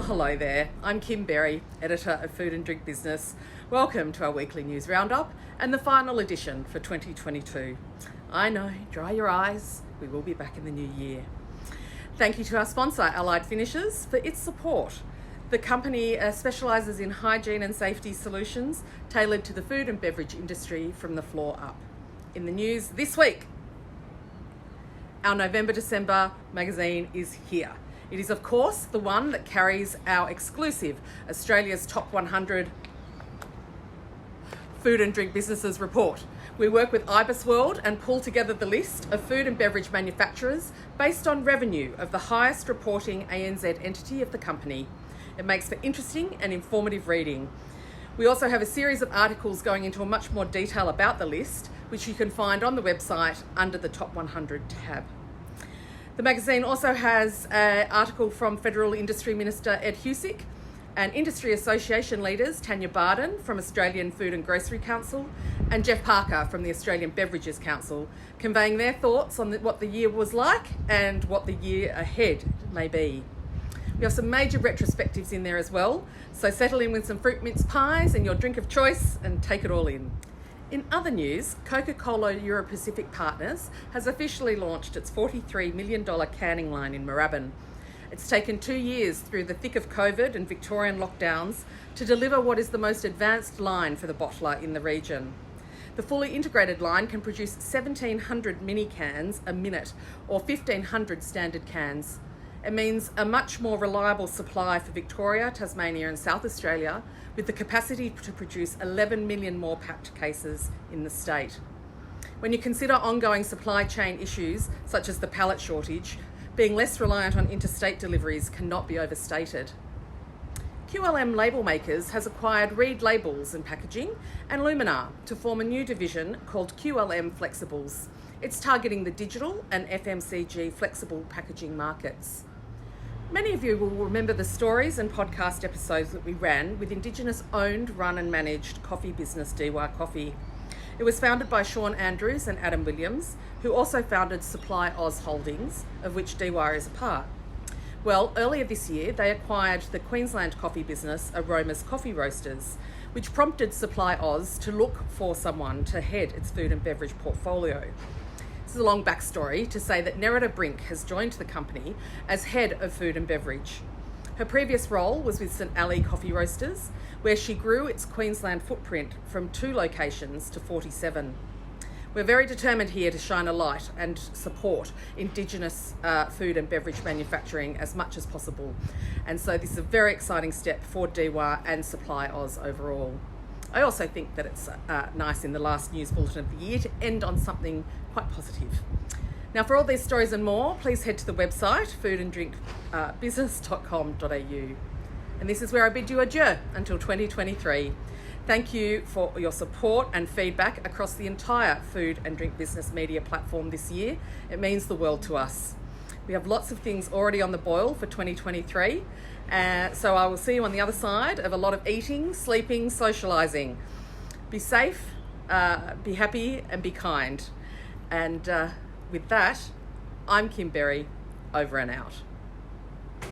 hello there. I'm Kim Berry, editor of Food and Drink Business. Welcome to our weekly news roundup and the final edition for 2022. I know, dry your eyes, we will be back in the new year. Thank you to our sponsor, Allied Finishes, for its support. The company specialises in hygiene and safety solutions tailored to the food and beverage industry from the floor up. In the news this week, our November-December magazine is here. It is, of course, the one that carries our exclusive Australia's Top 100 Food and Drink Businesses report. We work with Ibis World and pull together the list of food and beverage manufacturers based on revenue of the highest reporting ANZ entity of the company. It makes for interesting and informative reading. We also have a series of articles going into a much more detail about the list, which you can find on the website under the Top 100 tab. The magazine also has an article from Federal Industry Minister Ed Husic and industry association leaders Tanya Barden from Australian Food and Grocery Council and Jeff Parker from the Australian Beverages Council, conveying their thoughts on what the year was like and what the year ahead may be. We have some major retrospectives in there as well, so settle in with some fruit mince pies and your drink of choice and take it all in. In other news, Coca-Cola Euro-Pacific Partners has officially launched its $43 million canning line in Moorabbin. It's taken 2 years through the thick of COVID and Victorian lockdowns to deliver what is the most advanced line for the bottler in the region. The fully integrated line can produce 1,700 mini cans a minute or 1,500 standard cans. It means a much more reliable supply for Victoria, Tasmania and South Australia, with the capacity to produce 11 million more packed cases in the state. When you consider ongoing supply chain issues, such as the pallet shortage, being less reliant on interstate deliveries cannot be overstated. QLM Label Makers has acquired Reed Labels and Packaging and Luminar to form a new division called QLM Flexibles. It's targeting the digital and FMCG flexible packaging markets. Many of you will remember the stories and podcast episodes that we ran with Indigenous owned, run and managed coffee business DIY Coffee. It was founded by Sean Andrews and Adam Williams, who also founded SupplyAus Holdings, of which DIY is a part. Well, earlier this year, they acquired the Queensland coffee business Aroma's Coffee Roasters, which prompted SupplyAus to look for someone to head its food and beverage portfolio. This is a long backstory to say that Nerida Brink has joined the company as head of food and beverage. Her previous role was with St Ali Coffee Roasters, where she grew its Queensland footprint from 2 locations to 47. We're very determined here to shine a light and support Indigenous food and beverage manufacturing as much as possible. And so this is a very exciting step for DIY and SupplyAus overall. I also think that it's nice in the last news bulletin of the year to end on something quite positive. Now, for all these stories and more, please head to the website foodanddrinkbusiness.com.au. And this is where I bid you adieu until 2023. Thank you for your support and feedback across the entire food and drink business media platform this year. It means the world to us. We have lots of things already on the boil for 2023. So I will see you on the other side of a lot of eating, sleeping, socialising. Be safe, be happy and be kind. And with that, I'm Kim Berry, over and out.